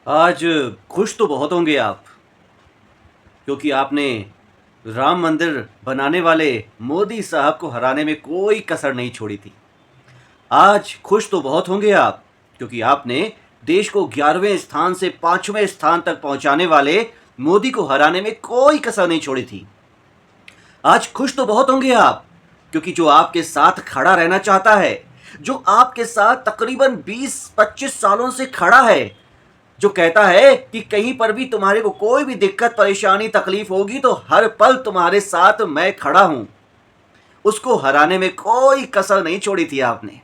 आज खुश तो बहुत होंगे आप, क्योंकि आपने राम मंदिर बनाने वाले मोदी साहब को हराने में कोई कसर नहीं छोड़ी थी। आज खुश तो बहुत होंगे आप, क्योंकि आपने देश को 11वें स्थान से 5वें स्थान तक पहुंचाने वाले मोदी को हराने में कोई कसर नहीं छोड़ी थी। आज खुश तो बहुत होंगे आप, क्योंकि जो आपके साथ खड़ा रहना चाहता है, जो आपके साथ तकरीबन 20-25 सालों से खड़ा है, जो कहता है कि कहीं पर भी तुम्हारे को कोई भी दिक्कत परेशानी तकलीफ होगी तो हर पल तुम्हारे साथ मैं खड़ा हूं, उसको हराने में कोई कसर नहीं छोड़ी थी आपने।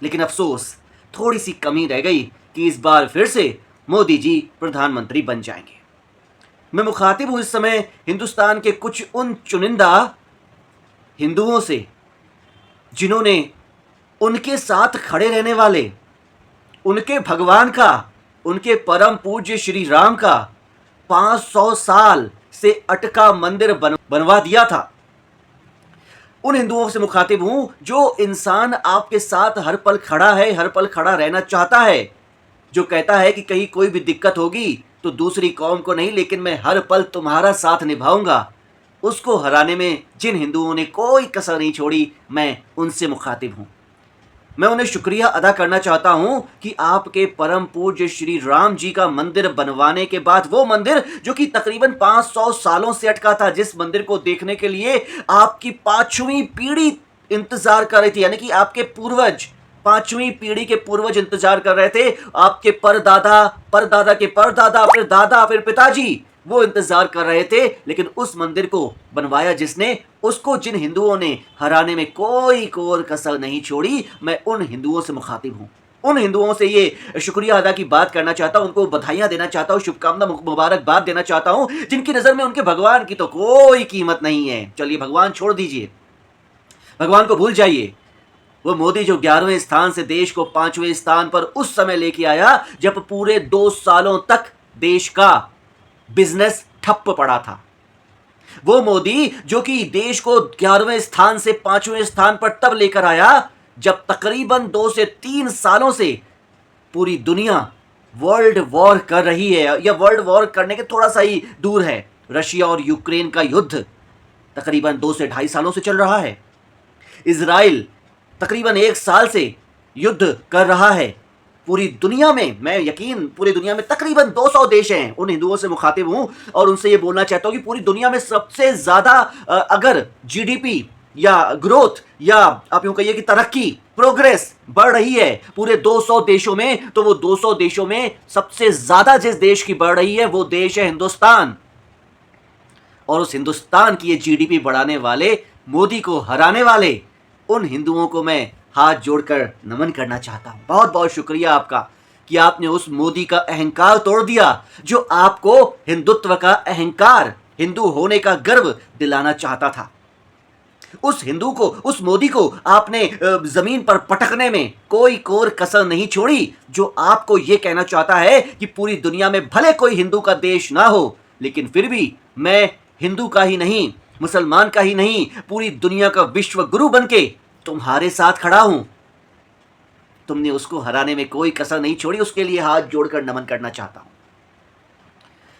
लेकिन अफसोस, थोड़ी सी कमी रह गई कि इस बार फिर से मोदी जी प्रधानमंत्री बन जाएंगे। मैं मुखातिब हूं इस समय हिंदुस्तान के कुछ उन चुनिंदा हिंदुओं से, जिन्होंने उनके साथ खड़े रहने वाले, उनके भगवान का, उनके परम पूज्य श्री राम का 500 साल से अटका मंदिर बनवा दिया था। उन हिंदुओं से मुखातिब हूं जो इंसान आपके साथ हर पल खड़ा है, हर पल खड़ा रहना चाहता है, जो कहता है कि कहीं कोई भी दिक्कत होगी तो दूसरी कौम को नहीं, लेकिन मैं हर पल तुम्हारा साथ निभाऊंगा। उसको हराने में जिन हिंदुओं ने कोई कसर नहीं छोड़ी, मैं उनसे मुखातिब हूं। मैं उन्हें शुक्रिया अदा करना चाहता हूं कि आपके परम पूज्य श्री राम जी का मंदिर बनवाने के बाद, वो मंदिर जो कि तकरीबन 500 सालों से अटका था, जिस मंदिर को देखने के लिए आपकी 5वीं पीढ़ी इंतजार कर रही थी, यानी कि आपके पूर्वज, 5वीं पीढ़ी के पूर्वज इंतजार कर रहे थे, आपके परदादा, परदादा के परदादा, फिर दादा, फिर पिताजी, वो इंतजार कर रहे थे। लेकिन उस मंदिर को बनवाया जिसने, उसको जिन हिंदुओं ने हराने में कोई कोर कसर नहीं छोड़ी, मैं उन हिंदुओं से मुखातिब हूं। उन हिंदुओं से ये शुक्रिया अदा की बात करना चाहता हूं, उनको बधाइयां देना चाहता हूं, शुभकामना मुबारकबाद देना चाहता हूं, जिनकी नजर में उनके भगवान की तो कोई कीमत नहीं है। चलिए, भगवान छोड़ दीजिए, भगवान को भूल जाइए। वो मोदी जो 11वें स्थान से देश को 5वें स्थान पर उस समय लेके आया जब पूरे 2 सालों तक देश का बिजनेस ठप्प पड़ा था। वो मोदी जो कि देश को 11वें स्थान से 5वें स्थान पर तब लेकर आया जब तकरीबन 2 से 3 सालों से पूरी दुनिया वर्ल्ड वॉर कर रही है, या वर्ल्ड वॉर करने के थोड़ा सा ही दूर है। रशिया और यूक्रेन का युद्ध तकरीबन 2 से 2.5 सालों से चल रहा है। इजराइल तकरीबन 1 साल से युद्ध कर रहा है। पूरी दुनिया में, मैं यकीन, पूरी दुनिया में तकरीबन 200 देश हैं। उन हिंदुओं से मुखातिब हूं और उनसे ये बोलना चाहता हूं कि पूरी दुनिया में सबसे ज्यादा अगर जीडीपी या ग्रोथ, या आप यूं कहिए कि तरक्की, प्रोग्रेस बढ़ रही है पूरे 200 देशों में, तो वो 200 देशों में सबसे ज्यादा जिस देश की बढ़ रही है वो देश है हिंदुस्तान। और उस हिंदुस्तान की ये जीडीपी बढ़ाने वाले, मोदी को हराने वाले उन हिंदुओं को मैं हाथ जोड़कर नमन करना चाहता हूं। बहुत बहुत शुक्रिया आपका कि आपने उस मोदी का अहंकार तोड़ दिया जो आपको हिंदुत्व का अहंकार, हिंदू होने का गर्व दिलाना चाहता था। उस हिंदू को, उस मोदी को आपने जमीन पर पटकने में कोई कोर कसर नहीं छोड़ी, जो आपको यह कहना चाहता है कि पूरी दुनिया में भले कोई हिंदू का देश ना हो, लेकिन फिर भी मैं हिंदू का ही नहीं, मुसलमान का ही नहीं, पूरी दुनिया का विश्व गुरु बनके तुम्हारे साथ खड़ा हूं। तुमने उसको हराने में कोई कसर नहीं छोड़ी, उसके लिए हाथ जोड़कर नमन करना चाहता हूं।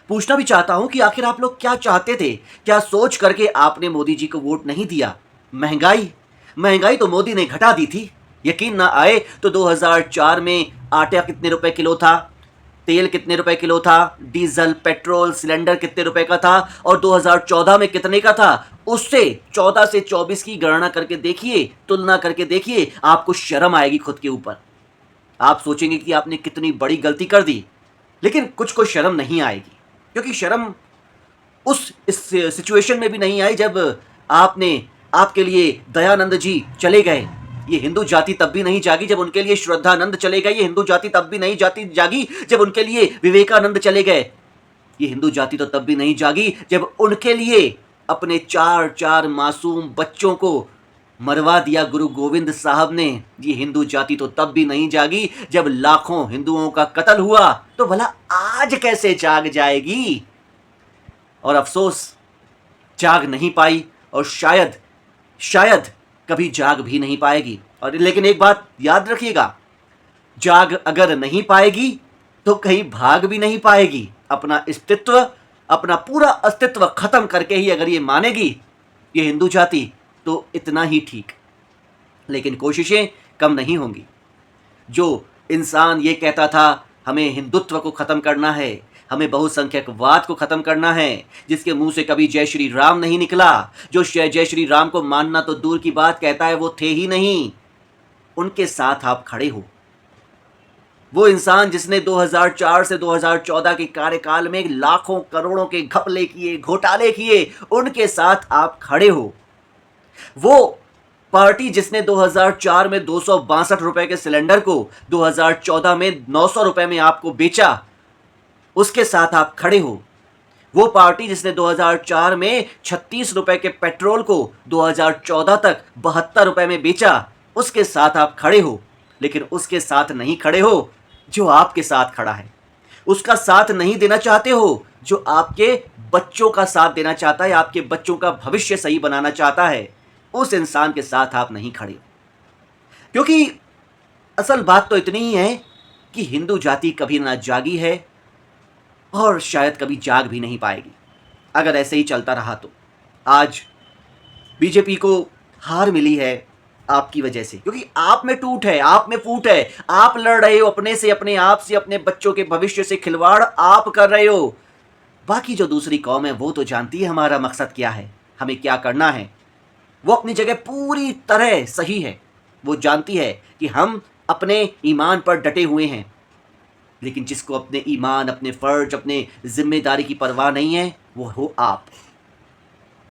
पूछना भी चाहता हूं कि आखिर आप लोग क्या चाहते थे, क्या सोच करके आपने मोदी जी को वोट नहीं दिया? महंगाई, महंगाई तो मोदी ने घटा दी थी। यकीन ना आए तो 2004 में आटा कितने रुपए किलो था, तेल कितने रुपए किलो था, डीजल पेट्रोल सिलेंडर कितने रुपए का था, और 2014 में कितने का था, उससे 14 से 24 की गणना करके देखिए, तुलना करके देखिए, आपको शर्म आएगी खुद के ऊपर। आप सोचेंगे कि आपने कितनी बड़ी गलती कर दी, लेकिन कुछ को शर्म नहीं आएगी, क्योंकि शर्म उस इस सिचुएशन में भी नहीं आई जब आपने, आपके लिए दयानंद जी चले गए। ये हिंदू जाति तब भी नहीं जागी जब उनके लिए श्रद्धानंद चले गए। ये हिंदू जाति तब भी नहीं जागी जब उनके लिए विवेकानंद चले गए। ये हिंदू जाति तो तब भी नहीं जागी जब उनके लिए अपने 4 मासूम बच्चों को मरवा दिया गुरु गोविंद साहब ने। ये हिंदू जाति तो तब भी नहीं जागी जब लाखों हिंदुओं का कत्ल हुआ, तो भला आज कैसे जाग जाएगी? और अफसोस, जाग नहीं पाई, और शायद शायद कभी जाग भी नहीं पाएगी। और लेकिन एक बात याद रखिएगा, जाग अगर नहीं पाएगी तो कहीं भाग भी नहीं पाएगी। अपना अस्तित्व, अपना पूरा अस्तित्व खत्म करके ही अगर ये मानेगी ये हिंदू जाति, तो इतना ही ठीक। लेकिन कोशिशें कम नहीं होंगी। जो इंसान ये कहता था हमें हिंदुत्व को खत्म करना है, हमें बहुसंख्यकवाद को खत्म करना है, जिसके मुंह से कभी जय श्री राम नहीं निकला, जो जय श्री राम को मानना तो दूर की बात कहता है वो थे ही नहीं, उनके साथ आप खड़े हो। वो इंसान जिसने 2004 से 2014 के कार्यकाल में लाखों करोड़ों के घपले किए, घोटाले किए, उनके साथ आप खड़े हो। वो पार्टी जिसने 2004 में 262 रुपए के सिलेंडर को 2014 में 900 रुपए में आपको बेचा, उसके साथ आप खड़े हो। वो पार्टी जिसने 2004 में 36 रुपए के पेट्रोल को 2014 तक 72 रुपए में बेचा, उसके साथ आप खड़े हो। लेकिन उसके साथ नहीं खड़े हो जो आपके साथ खड़ा है, उसका साथ नहीं देना चाहते हो जो आपके बच्चों का साथ देना चाहता है, आपके बच्चों का भविष्य सही बनाना चाहता है, उस इंसान के साथ आप नहीं खड़े हो। क्योंकि असल बात तो इतनी ही है कि हिंदू जाति कभी ना जागी है और शायद कभी जाग भी नहीं पाएगी। अगर ऐसे ही चलता रहा तो आज बीजेपी को हार मिली है आपकी वजह से, क्योंकि आप में टूट है, आप में फूट है। आप लड़ रहे हो अपने से, अपने आप से, अपने बच्चों के भविष्य से खिलवाड़ आप कर रहे हो। बाकी जो दूसरी कौम है वो तो जानती है हमारा मकसद क्या है, हमें क्या करना है। वो अपनी जगह पूरी तरह सही है। वो जानती है कि हम अपने ईमान पर डटे हुए हैं। लेकिन जिसको अपने ईमान, अपने फर्ज, अपने जिम्मेदारी की परवाह नहीं है, वो हो आप।